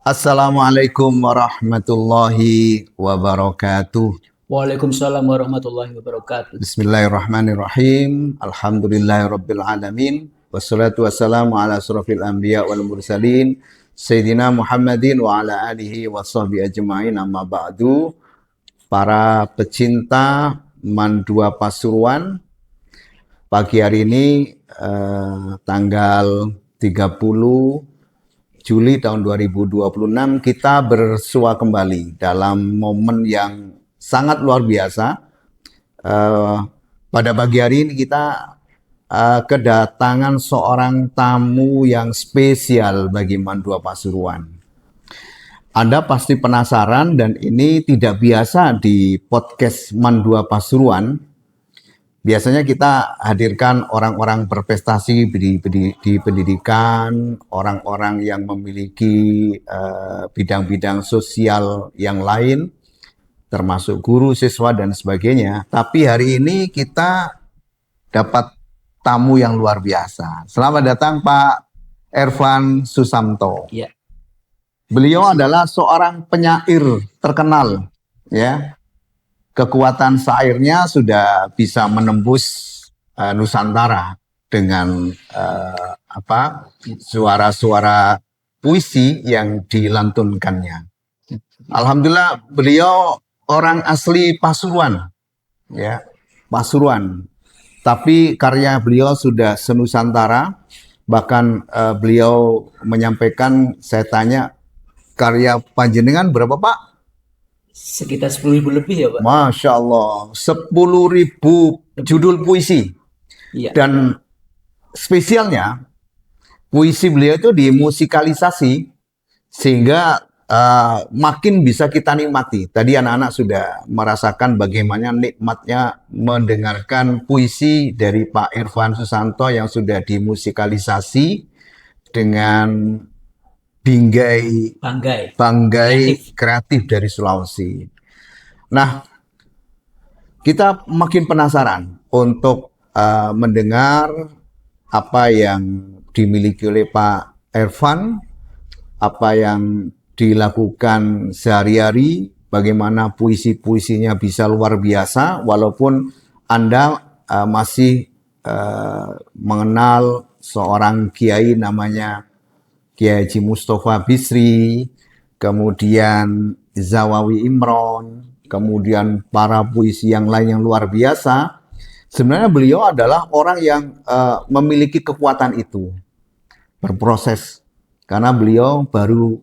Assalamualaikum warahmatullahi wabarakatuh. Waalaikumsalam warahmatullahi wabarakatuh. Bismillahirrahmanirrahim. Alhamdulillahirabbil alamin. Wassalatu wassalamu ala asrofil anbiya wal mursalin Sayyidina Muhammadin wa ala alihi wa sahbihi ajma'in, amma ba'du. Para pecinta Mandua Pasuruan, pagi hari ini tanggal 30 Juli tahun 2026 kita bersua kembali dalam momen yang sangat luar biasa. Pada pagi hari ini kita kedatangan seorang tamu yang spesial bagi Mandua Pasuruan. Anda pasti penasaran, dan ini tidak biasa di podcast Mandua Pasuruan. Biasanya kita hadirkan orang-orang berprestasi di pendidikan, orang-orang yang memiliki bidang-bidang sosial yang lain, termasuk guru, siswa, dan sebagainya. Tapi hari ini kita dapat tamu yang luar biasa. Selamat datang Pak Ervan Susanto. Ya. Beliau adalah seorang penyair terkenal, ya. Kekuatan syairnya sudah bisa menembus Nusantara dengan suara-suara puisi yang dilantunkannya. Alhamdulillah, beliau orang asli Pasuruan, ya, Pasuruan. Tapi karya beliau sudah senusantara. Bahkan beliau menyampaikan, saya tanya, karya panjenengan berapa Pak? Sekitar 10.000 lebih ya Pak. Masya Allah, 10.000 judul puisi. Iya. Dan spesialnya, puisi beliau itu dimusikalisasi sehingga makin bisa kita nikmati. Tadi anak-anak sudah merasakan bagaimana nikmatnya mendengarkan puisi dari Pak Ervan Susanto yang sudah dimusikalisasi dengan banggai kreatif dari Sulawesi. Nah, kita makin penasaran untuk mendengar apa yang dimiliki oleh Pak Ervan, apa yang dilakukan sehari-hari, bagaimana puisi-puisinya bisa luar biasa, walaupun Anda masih mengenal seorang kiai namanya Kiai Haji Mustafa Bisri, kemudian Zawawi Imron, kemudian para puisi yang lain yang luar biasa. Sebenarnya beliau adalah orang yang memiliki kekuatan itu, berproses. Karena beliau baru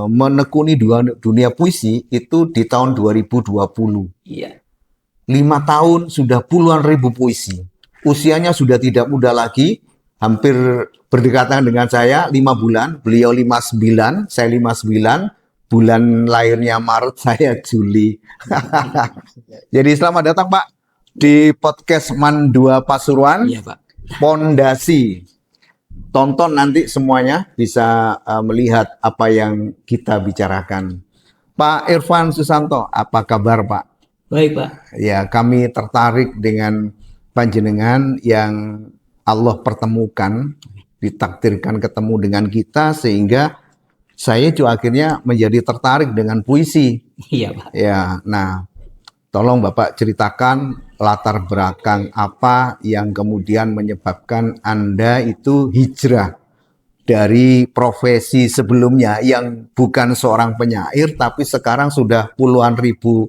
menekuni dunia puisi itu di tahun 2020. Iya. 5 tahun sudah puluhan ribu puisi. Usianya sudah tidak muda lagi, hampir berdekatan dengan saya 5 bulan, beliau 59, saya 59, bulan lahirnya Maret, saya Juli. Jadi selamat datang Pak di podcast Mandua Pasuruan. Iya Pak. Pondasi. Tonton nanti semuanya, bisa melihat apa yang kita bicarakan. Pak Ervan Susanto, apa kabar Pak? Baik Pak. Ya, kami tertarik dengan panjenengan yang Allah pertemukan, ditakdirkan ketemu dengan kita, sehingga saya juga akhirnya menjadi tertarik dengan puisi. Iya Pak. Ya, nah, tolong Bapak ceritakan latar belakang apa yang kemudian menyebabkan Anda itu hijrah dari profesi sebelumnya yang bukan seorang penyair, tapi sekarang sudah puluhan ribu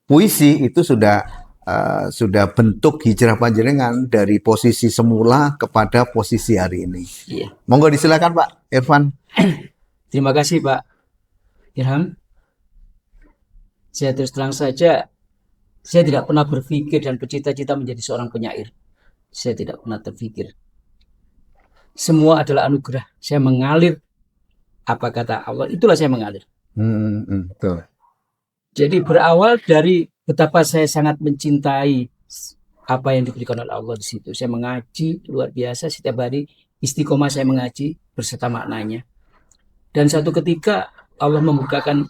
puisi. Itu sudah bentuk hijrah panjenengan dari posisi semula kepada posisi hari ini. Iya. Monggo disilakan Pak Ervan. Terima kasih Pak Irham. Saya terus terang saja, saya tidak pernah berpikir dan bercita-cita menjadi seorang penyair. Saya tidak pernah terpikir. Semua adalah anugerah. Saya mengalir. Apa kata Allah, itulah saya mengalir. Betul. Jadi berawal dari betapa saya sangat mencintai apa yang diberikan oleh Allah di situ. Saya mengaji luar biasa setiap hari, istiqomah saya mengaji berserta maknanya. Dan satu ketika Allah membukakan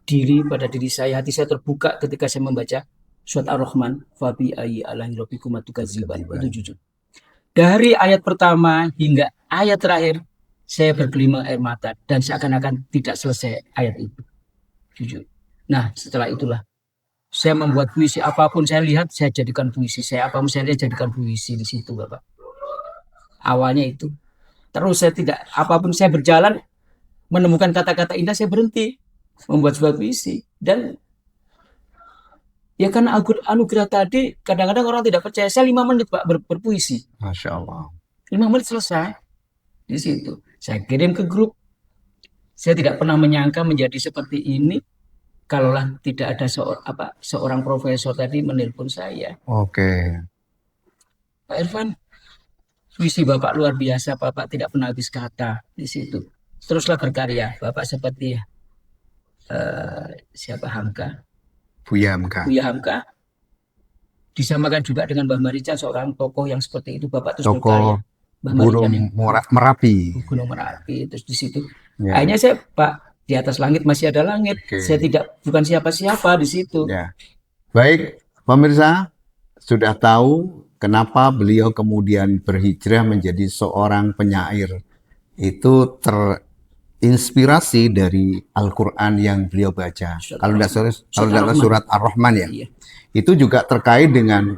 diri pada diri saya, hati saya terbuka ketika saya membaca surat Ar-Rahman, fabi ayyi alahi rabbikum tukadziban. Itu jujur. Dari ayat pertama hingga ayat terakhir, saya berkelima air mata dan seakan-akan tidak selesai ayat itu. Jujur. Nah, setelah itulah saya membuat puisi apapun saya lihat saya jadikan puisi. Saya apapun saya lihat jadikan puisi di situ, Bapak. Awalnya itu. Terus saya tidak apapun saya berjalan menemukan kata-kata indah saya berhenti membuat sebuah puisi dan ya kan anugerah tadi kadang-kadang orang tidak percaya saya 5 menit Pak berpuisi. Masya Allah. 5 menit selesai di situ. Saya kirim ke grup. Saya tidak pernah menyangka menjadi seperti ini kalaulah tidak ada seorang profesor tadi menelpon saya. Oke. Pak Irfan, puisi Bapak luar biasa, Bapak tidak pernah habis kata di situ. Teruslah berkarya, Bapak seperti siapa Hamka, Buya Hamka. Buya Hamka. Disamakan juga dengan Mbah Marijan, seorang tokoh yang seperti itu, Bapak terus Tokoh berkarya. Mbah Gunung Marijan yang Merapi. Gunung Merapi, terus di situ. Ya. Akhirnya saya, Pak, di atas langit masih ada langit. Oke. Saya bukan siapa-siapa di situ. Ya. Baik, pemirsa, sudah tahu kenapa beliau kemudian berhijrah menjadi seorang penyair. Itu terinspirasi dari Al-Quran yang beliau baca. Kalau tidak salah surat Ar-Rahman ya. Iya. Itu juga terkait dengan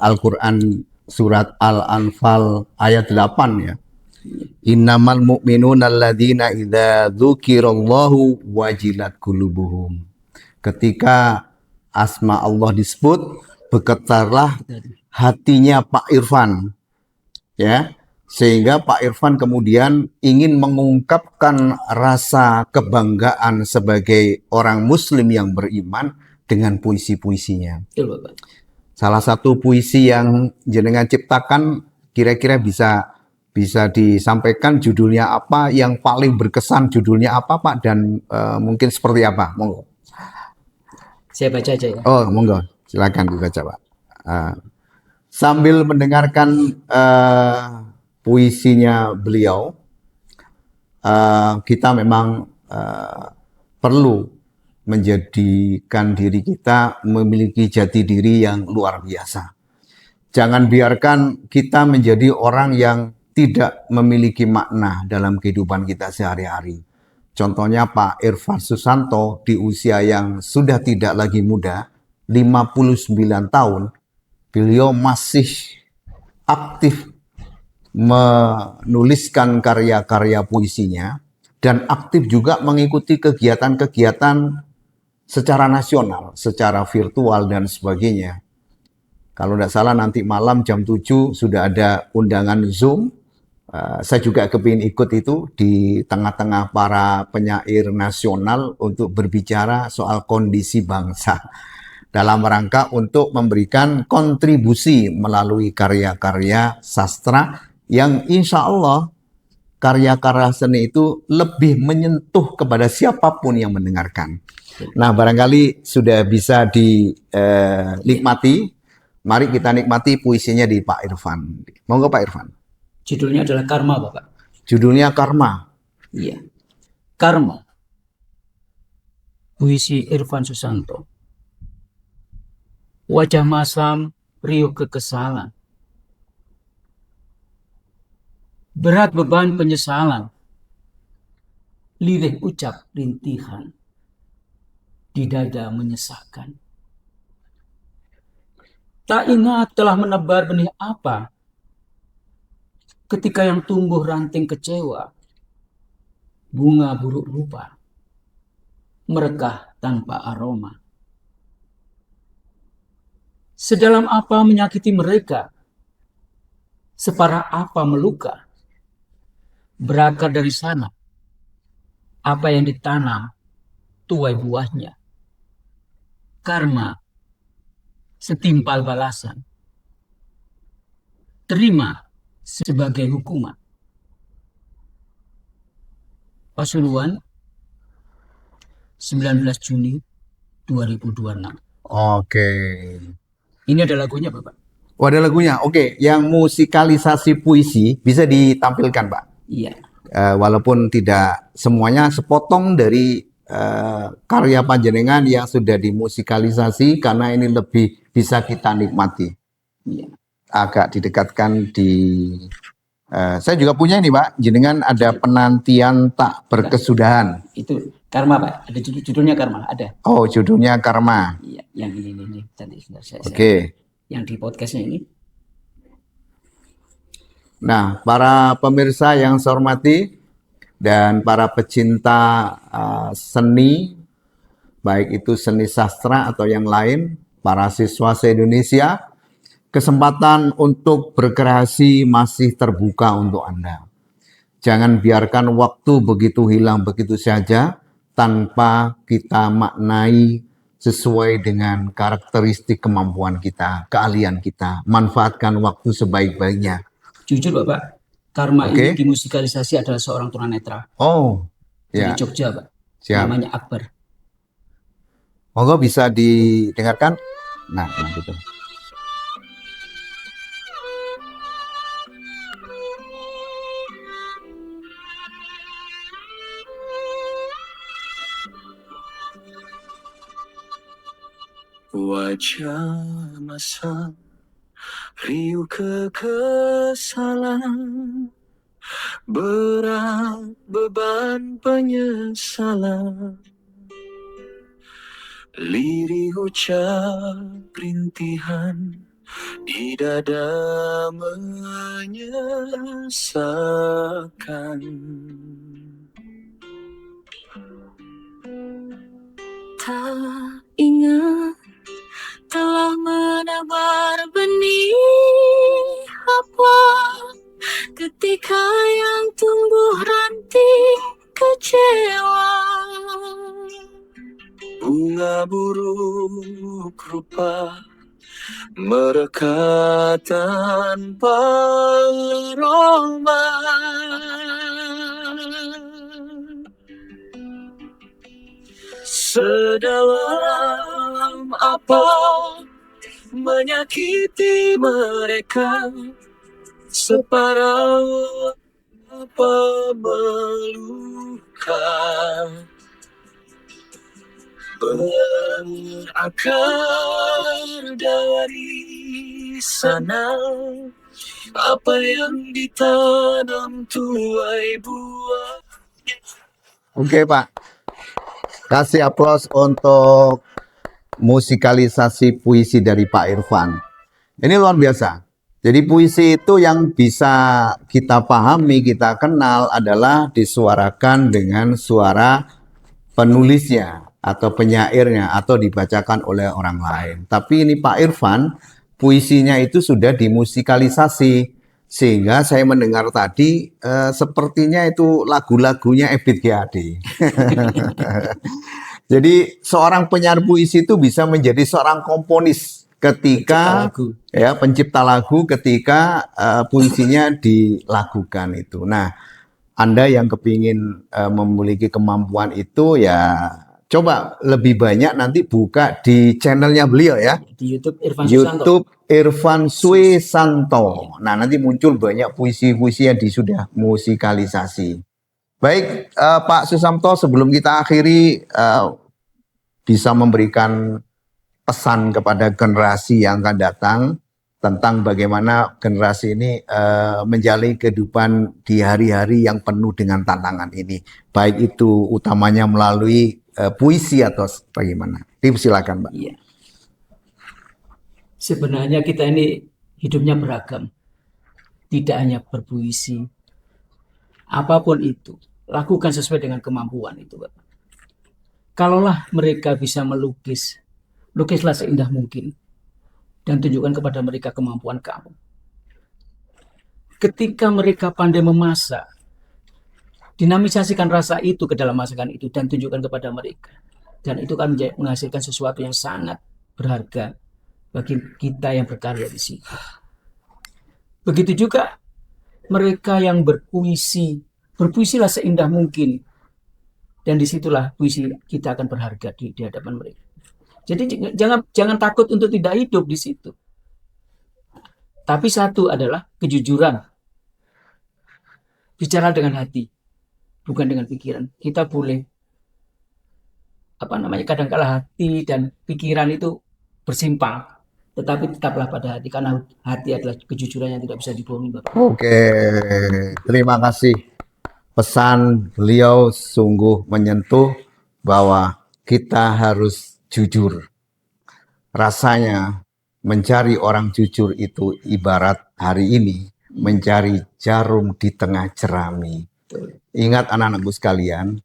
Al-Quran surat Al-Anfal ayat 8 ya. Innamal mu'minuna alladzina idza dzukirallahu wajilat qulubuhum. Ketika asma Allah disebut, bergetarlah hatinya Pak Irfan. Ya. Sehingga Pak Irfan kemudian ingin mengungkapkan rasa kebanggaan sebagai orang muslim yang beriman dengan puisi-puisinya. Betul, Bapak. Salah satu puisi yang jenengan ciptakan kira-kira bisa disampaikan judulnya apa, yang paling berkesan judulnya apa Pak, dan mungkin seperti apa? Monggo. Saya baca aja ya. Oh, monggo. Silakan dibaca Pak. Sambil mendengarkan puisinya beliau, kita memang perlu menjadikan diri kita memiliki jati diri yang luar biasa. Jangan biarkan kita menjadi orang yang tidak memiliki makna dalam kehidupan kita sehari-hari. Contohnya Pak Irfan Susanto di usia yang sudah tidak lagi muda, 59 tahun, beliau masih aktif menuliskan karya-karya puisinya dan aktif juga mengikuti kegiatan-kegiatan secara nasional, secara virtual dan sebagainya. Kalau tidak salah nanti malam jam 7 sudah ada undangan Zoom. Saya juga kepingin ikut itu di tengah-tengah para penyair nasional untuk berbicara soal kondisi bangsa. Dalam rangka untuk memberikan kontribusi melalui karya-karya sastra yang insya Allah karya-karya seni itu lebih menyentuh kepada siapapun yang mendengarkan. Nah, barangkali sudah bisa dinikmati. Mari kita nikmati puisinya di Pak Irfan. Monggo Pak Irfan. Judulnya adalah Karma, Bapak. Judulnya Karma. Iya. Karma. Puisi Irfan Susanto. Wajah masam, riuh kekesalan. Berat beban penyesalan. Lirih ucap rintihan. Di dada menyesakkan. Tak ingat telah menebar benih apa ketika yang tumbuh ranting kecewa, bunga buruk rupa, merekah tanpa aroma. Sedalam apa menyakiti mereka, separah apa meluka, berakar dari sana, apa yang ditanam, tuai buahnya. Karma, setimpal balasan. Terima sebagai hukuman. Pasuruan, 19 Juni 2026. Oke. Ini ada lagunya, Bapak. Oh, ada lagunya. Oke, yang musikalisasi puisi bisa ditampilkan, Pak. Iya. Walaupun tidak semuanya, sepotong dari karya panjenengan yang sudah dimusikalisasi, karena ini lebih bisa kita nikmati. Iya. Agak didekatkan di Saya juga punya ini Pak, jenengan ada penantian tak berkesudahan. Itu karma Pak, ada judulnya karma, ada. Oh, judulnya Karma. Iya, yang ini. Tadi sebentar Oke. yang di podcastnya ini. Nah, para pemirsa yang saya hormati dan para pecinta seni, baik itu seni sastra atau yang lain, para siswa se-Indonesia, kesempatan untuk berkreasi masih terbuka untuk Anda. Jangan biarkan waktu begitu hilang begitu saja tanpa kita maknai sesuai dengan karakteristik kemampuan kita, keahlian kita. Manfaatkan waktu sebaik-baiknya. Jujur Bapak, Karma ini dimusikalisasi adalah seorang tunanetra. Oh, Dari ya. Jogja Pak, Siap. namanya Akbar. Monggo bisa didengarkan. Nah gitu. Wajah masam, riuh kekesalan, berat beban penyesalan, lirih ucap rintihan di dada menyesakan. Tak ingat telah menebar benih apa ketika yang tumbuh ranting kecewa. Bunga buruk rupa mereka tanpa aroma. Sedalam apa menyakiti mereka, separah apa meluka, berakar dari sana apa yang ditanam tuai buah. Oke Pak, kasih aplaus untuk musikalisasi puisi dari Pak Irfan. Ini luar biasa. Jadi puisi itu yang bisa kita pahami, kita kenal adalah disuarakan dengan suara penulisnya atau penyairnya atau dibacakan oleh orang lain. Tapi ini Pak Irfan, puisinya itu sudah dimusikalisasi. Sehingga saya mendengar tadi sepertinya itu lagu-lagunya Ebit G. Ade. Jadi seorang penyair puisi itu bisa menjadi seorang komponis ketika pencipta lagu ketika puisinya dilakukan itu. Nah, Anda yang kepingin memiliki kemampuan itu ya coba lebih banyak nanti buka di channelnya beliau ya. Di YouTube Irfan YouTube Irfan Suisanto. Nah, nanti muncul banyak puisi-puisi yang sudah musikalisasi. Baik, Pak Susanto, sebelum kita akhiri, bisa memberikan pesan kepada generasi yang akan datang tentang bagaimana generasi ini menjalani kehidupan di hari-hari yang penuh dengan tantangan ini. Baik itu utamanya melalui puisi atau bagaimana. Silakan, Mbak. Iya. Sebenarnya kita ini hidupnya beragam. Tidak hanya berpuisi. Apapun itu, lakukan sesuai dengan kemampuan itu, Pak. Kalaulah mereka bisa melukis, lukislah seindah mungkin dan tunjukkan kepada mereka kemampuan kamu. Ketika mereka pandai memasak, dinamisasikan rasa itu ke dalam masakan itu dan tunjukkan kepada mereka. Dan itu akan menghasilkan sesuatu yang sangat berharga bagi kita yang berkarya di situ. Begitu juga mereka yang berpuisi, berpuisilah seindah mungkin. Dan disitulah puisi kita akan berharga di hadapan mereka. Jadi jangan takut untuk tidak hidup di situ. Tapi satu adalah kejujuran. Bicara dengan hati, bukan dengan pikiran. Kita boleh kadang-kala hati dan pikiran itu bersimpang. tetapi tetaplah pada hati, karena hati adalah kejujuran yang tidak bisa dibohongi, Bapak. Oke, terima kasih. Pesan beliau sungguh menyentuh bahwa kita harus jujur. Rasanya mencari orang jujur itu ibarat hari ini mencari jarum di tengah jerami. Ingat anak-anakku sekalian,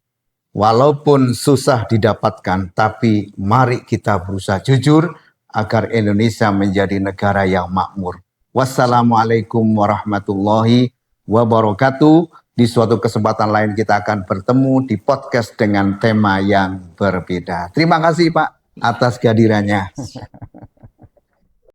walaupun susah didapatkan, tapi mari kita berusaha jujur agar Indonesia menjadi negara yang makmur. Wassalamualaikum warahmatullahi wabarakatuh. Di suatu kesempatan lain kita akan bertemu di podcast dengan tema yang berbeda. Terima kasih Pak atas kehadirannya.